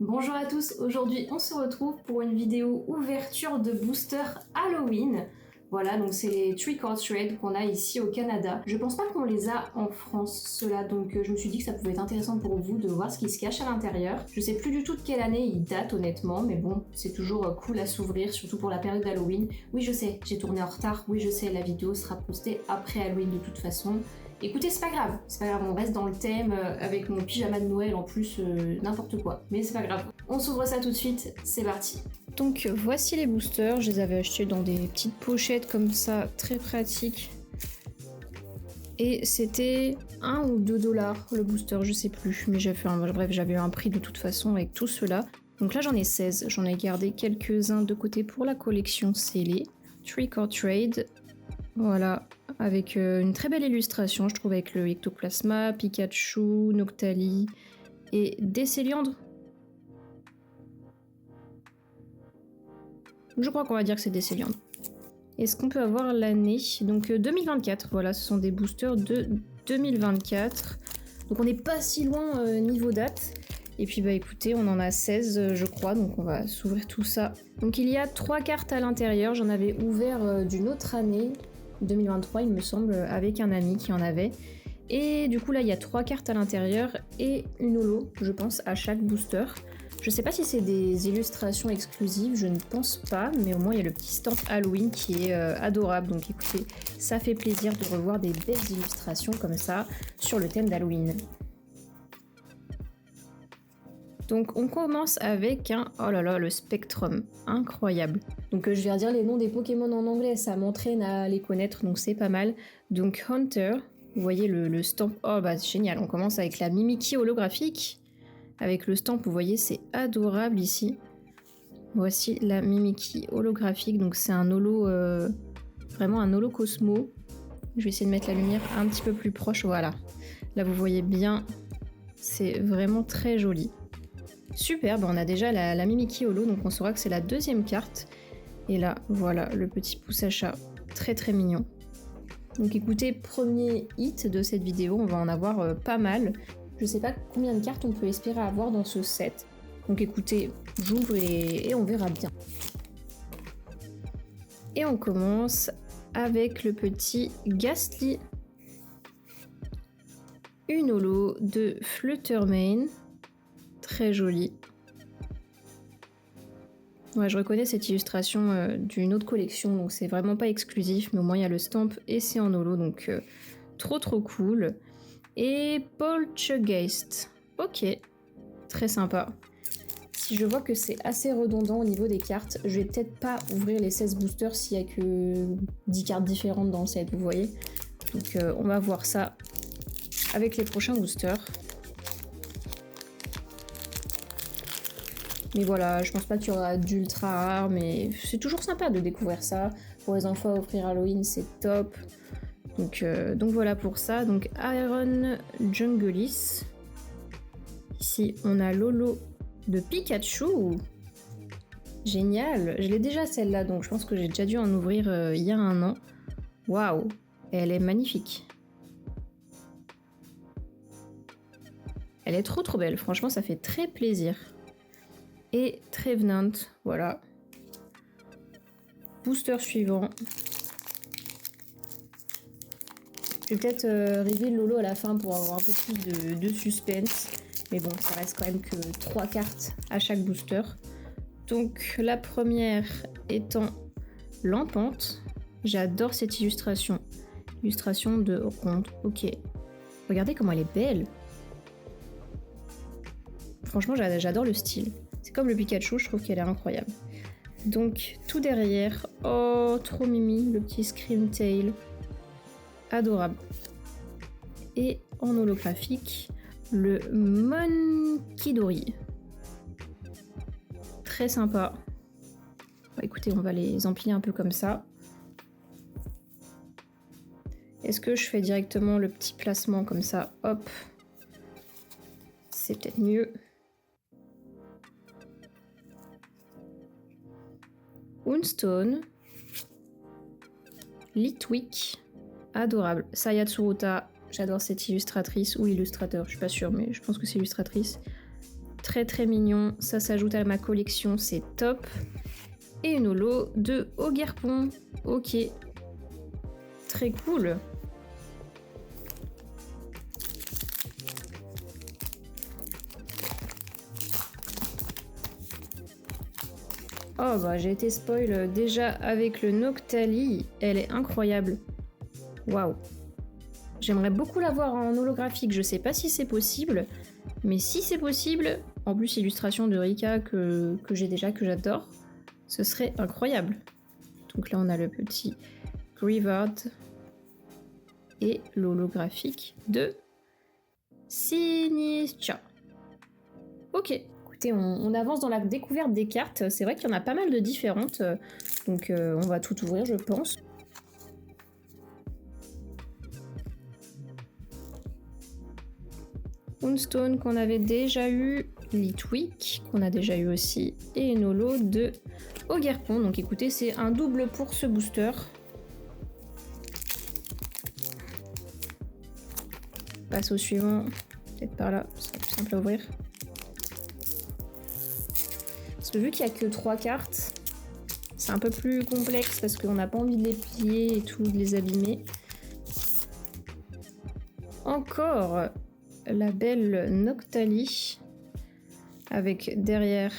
Bonjour à tous, aujourd'hui on se retrouve pour une vidéo ouverture de booster Halloween. Voilà, donc c'est les Trick or Treat qu'on a ici au Canada. Je pense pas qu'on les a en France, ceux-là, donc je me suis dit que ça pouvait être intéressant pour vous de voir ce qui se cache à l'intérieur. Je sais plus du tout de quelle année ils datent honnêtement, mais bon, c'est toujours cool à s'ouvrir, surtout pour la période d'Halloween. Oui je sais, j'ai tourné en retard, oui je sais, la vidéo sera postée après Halloween de toute façon. Écoutez, c'est pas grave, on reste dans le thème avec mon pyjama de Noël en plus, n'importe quoi, mais c'est pas grave. On s'ouvre ça tout de suite, c'est parti. Donc voici les boosters, je les avais achetés dans des petites pochettes comme ça, très pratiques. Et c'était 1 ou 2 dollars le booster, je sais plus, mais j'avais eu un prix de toute façon avec tout cela. Donc là j'en ai 16, j'en ai gardé quelques-uns de côté pour la collection scellée. Trick or Trade, voilà, avec une très belle illustration, je trouve, avec le Ectoplasma, Pikachu, Noctali et Décéliandre. Je crois qu'on va dire que c'est Décéliandre. Est-ce qu'on peut avoir l'année? Donc 2024, voilà, ce sont des boosters de 2024. Donc on n'est pas si loin niveau date. Et puis bah écoutez, on en a 16 je crois, donc on va s'ouvrir tout ça. Donc il y a 3 cartes à l'intérieur, j'en avais ouvert d'une autre année, 2023 il me semble, avec un ami qui en avait. Et du coup là il y a 3 cartes à l'intérieur et une holo, je pense, à chaque booster. Je sais pas si c'est des illustrations exclusives, je ne pense pas, mais au moins il y a le petit stamp Halloween qui est adorable. Donc écoutez, ça fait plaisir de revoir des belles illustrations comme ça sur le thème d'Halloween. Donc on commence avec un... Oh là là, le Spectrum, incroyable. Donc je vais redire les noms des Pokémon en anglais, ça m'entraîne à les connaître, donc c'est pas mal. Donc Hunter, vous voyez le stamp... Oh bah c'est génial, on commence avec la Mimikyu holographique. Avec le stamp, vous voyez, c'est adorable ici. Voici la Mimikyu holographique, donc c'est un holo... vraiment un holo Cosmo. Je vais essayer de mettre la lumière un petit peu plus proche, voilà. Là vous voyez bien, c'est vraiment très joli. Superbe, on a déjà la Mimikyu holo, donc on saura que c'est la deuxième carte. Et là, voilà, le petit pouce à chat, très très mignon. Donc écoutez, premier hit de cette vidéo, on va en avoir pas mal. Je sais pas combien de cartes on peut espérer avoir dans ce set. Donc écoutez, j'ouvre et on verra bien. Et on commence avec le petit Gastly. Une holo de Fluttermane. Très jolie. Ouais, je reconnais cette illustration d'une autre collection, donc c'est vraiment pas exclusif, mais au moins il y a le stamp et c'est en holo, donc trop cool. Et Poltergeist, ok, très sympa. Si je vois que c'est assez redondant au niveau des cartes, je vais peut-être pas ouvrir les 16 boosters s'il y a que 10 cartes différentes dans le set, vous voyez. Donc on va voir ça avec les prochains boosters. Mais voilà, je pense pas qu'il y aura d'ultra rare, mais c'est toujours sympa de découvrir ça. Pour les enfants, offrir Halloween, c'est top. Donc voilà pour ça. Donc Iron Jungleis. Ici, on a Lolo de Pikachu. Génial. Je l'ai déjà celle-là, donc je pense que j'ai déjà dû en ouvrir il y a un an. Waouh, elle est magnifique. Elle est trop belle, franchement ça fait très plaisir. Et Trevenant, voilà. Booster suivant. Je vais peut-être reveal Lolo à la fin pour avoir un peu plus de suspense. Mais bon, ça reste quand même que 3 cartes à chaque booster. Donc la première étant Lampante. J'adore cette illustration. Illustration de ronde, ok. Regardez comment elle est belle. Franchement, j'adore le style. C'est comme le Pikachu, je trouve qu'elle est incroyable. Donc, tout derrière, oh, trop mimi, le petit Screamtail. Adorable. Et en holographique, le Monkidori. Très sympa. Bon, écoutez, on va les empiler un peu comme ça. Est-ce que je fais directement le petit placement comme ça? Hop. C'est peut-être mieux. Moonstone, Litwick, adorable. Saya Tsuruta, j'adore cette illustratrice ou illustrateur, je suis pas sûre, mais je pense que c'est illustratrice. très très mignon. Ça s'ajoute à ma collection, c'est top. Et une holo de Ogerpon. Ok. Très cool. Oh bah j'ai été spoil déjà avec le Noctali. Elle est incroyable. Waouh. J'aimerais beaucoup la voir en holographique. Je sais pas si c'est possible. Mais si c'est possible, en plus illustration de Rika que j'ai déjà, que j'adore, ce serait incroyable. Donc là on a le petit Grivard et l'holographique de Sinistra. Ok, écoutez, on avance dans la découverte des cartes. C'est vrai qu'il y en a pas mal de différentes, donc on va tout ouvrir je pense. Moonstone qu'on avait déjà eu, Litwick qu'on a déjà eu aussi, et une holo de Ogerpon. Donc écoutez, c'est un double pour ce booster. Passe au suivant, peut-être par là, ce sera plus simple à ouvrir. Parce que vu qu'il n'y a que 3 cartes, c'est un peu plus complexe parce qu'on n'a pas envie de les plier et tout, de les abîmer. Encore la belle Noctali avec derrière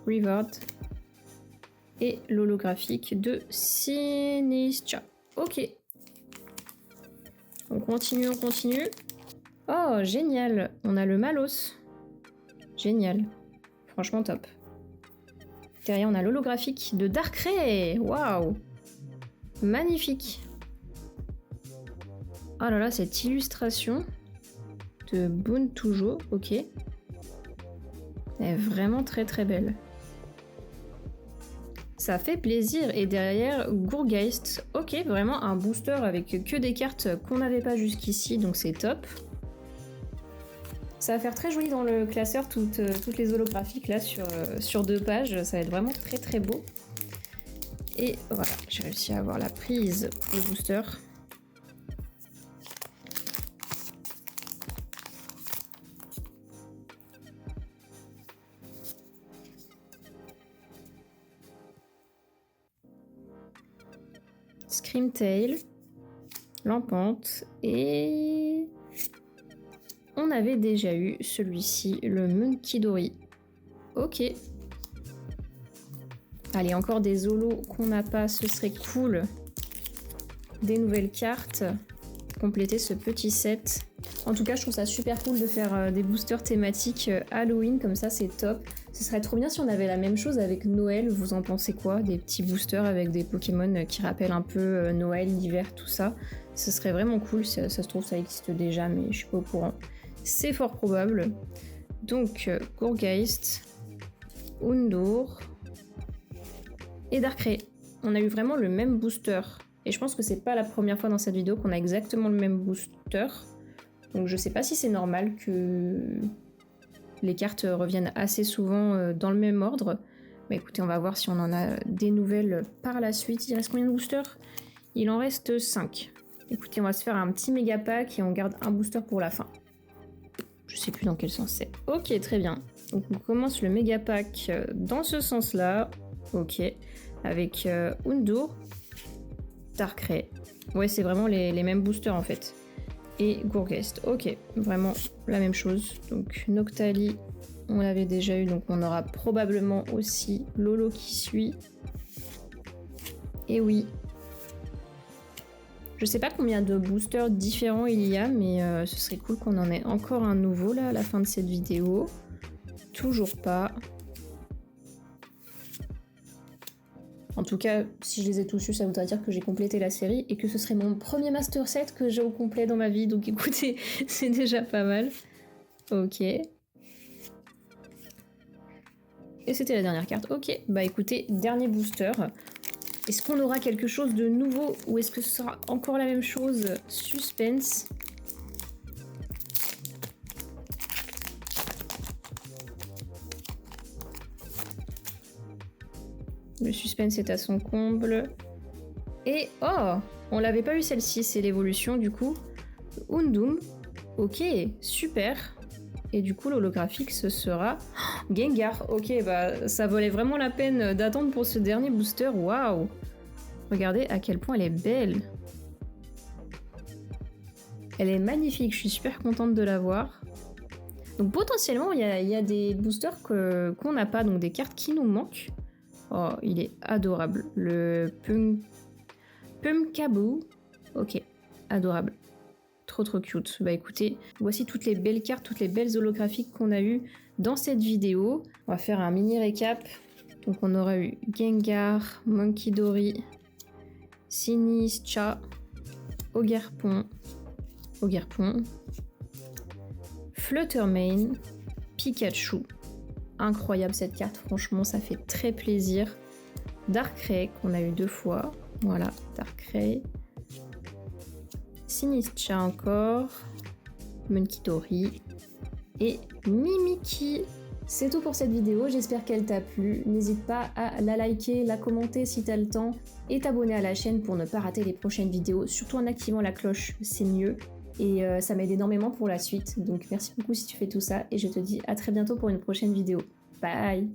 Rivard et l'holographique de Sinistra. Ok. On continue, on continue. Oh, génial. On a le Malos. Génial. Franchement top. Derrière, on a l'holographique de Darkrai. Waouh. Magnifique. Oh là là, cette illustration de Bountujo, ok. Elle est vraiment très très belle. Ça fait plaisir. Et derrière, Gourgeist. Ok, vraiment un booster avec que des cartes qu'on n'avait pas jusqu'ici, donc c'est top. Ça va faire très joli dans le classeur, toutes les holographiques là sur 2 pages. Ça va être vraiment très très beau. Et voilà, j'ai réussi à avoir la prise pour le booster. Screamtail, Lampante, et on avait déjà eu celui-ci, le Munkidori. Ok. Allez, encore des holos qu'on n'a pas, ce serait cool. Des nouvelles cartes, compléter ce petit set. En tout cas, je trouve ça super cool de faire des boosters thématiques Halloween, comme ça c'est top. Ce serait trop bien si on avait la même chose avec Noël, vous en pensez quoi? Des petits boosters avec des Pokémon qui rappellent un peu Noël, l'hiver, tout ça. Ce serait vraiment cool, ça se trouve ça existe déjà, mais je suis pas au courant. C'est fort probable. Donc, Gourgeist, Undour et Darkrai. On a eu vraiment le même booster. Et je pense que c'est pas la première fois dans cette vidéo qu'on a exactement le même booster. Donc je sais pas si c'est normal que les cartes reviennent assez souvent dans le même ordre. Mais écoutez, on va voir si on en a des nouvelles par la suite. Il reste combien de boosters? Il en reste 5. Écoutez, on va se faire un petit méga pack et on garde un booster pour la fin. Je sais plus dans quel sens c'est. Ok, très bien. Donc on commence le méga pack dans ce sens-là. Ok. Avec Undour, Darkrai. Ouais, c'est vraiment les mêmes boosters en fait. Et Gourgeist. Ok, vraiment la même chose. Donc Noctali, on l'avait déjà eu, donc on aura probablement aussi Lolo qui suit. Et oui. Je sais pas combien de boosters différents il y a, mais ce serait cool qu'on en ait encore un nouveau là à la fin de cette vidéo. Toujours pas. En tout cas, si je les ai tous eus, ça voudrait dire que j'ai complété la série et que ce serait mon premier Master Set que j'ai au complet dans ma vie. Donc écoutez, c'est déjà pas mal. Ok. Et c'était la dernière carte. Ok, bah écoutez, dernier booster. Est-ce qu'on aura quelque chose de nouveau ou est-ce que ce sera encore la même chose? Suspense. Le suspense est à son comble. Et oh, on l'avait pas eu celle-ci, c'est l'évolution du coup. Undoom. Ok, super. Et du coup, l'holographique, ce sera Gengar. Ok, bah ça valait vraiment la peine d'attendre pour ce dernier booster. Waouh! Regardez à quel point elle est belle. Elle est magnifique, je suis super contente de l'avoir. Donc potentiellement, il y a des boosters qu'on n'a pas, donc des cartes qui nous manquent. Oh, il est adorable. Le Pumpkaboo. Ok, adorable. Trop cute. Bah écoutez, voici toutes les belles cartes, toutes les belles holographiques qu'on a eues dans cette vidéo. On va faire un mini récap. Donc on aura eu Gengar, Monkidori, Sinistcha, Ogerpon, Fluttermane, Pikachu. Incroyable cette carte, franchement ça fait très plaisir. Darkrai qu'on a eu 2 fois. Voilà, Darkrai. Sinistcha encore, Munkidori et Mimikyu. C'est tout pour cette vidéo, j'espère qu'elle t'a plu. N'hésite pas à la liker, la commenter si t'as le temps et t'abonner à la chaîne pour ne pas rater les prochaines vidéos. Surtout en activant la cloche, c'est mieux. Et ça m'aide énormément pour la suite. Donc merci beaucoup si tu fais tout ça et je te dis à très bientôt pour une prochaine vidéo. Bye!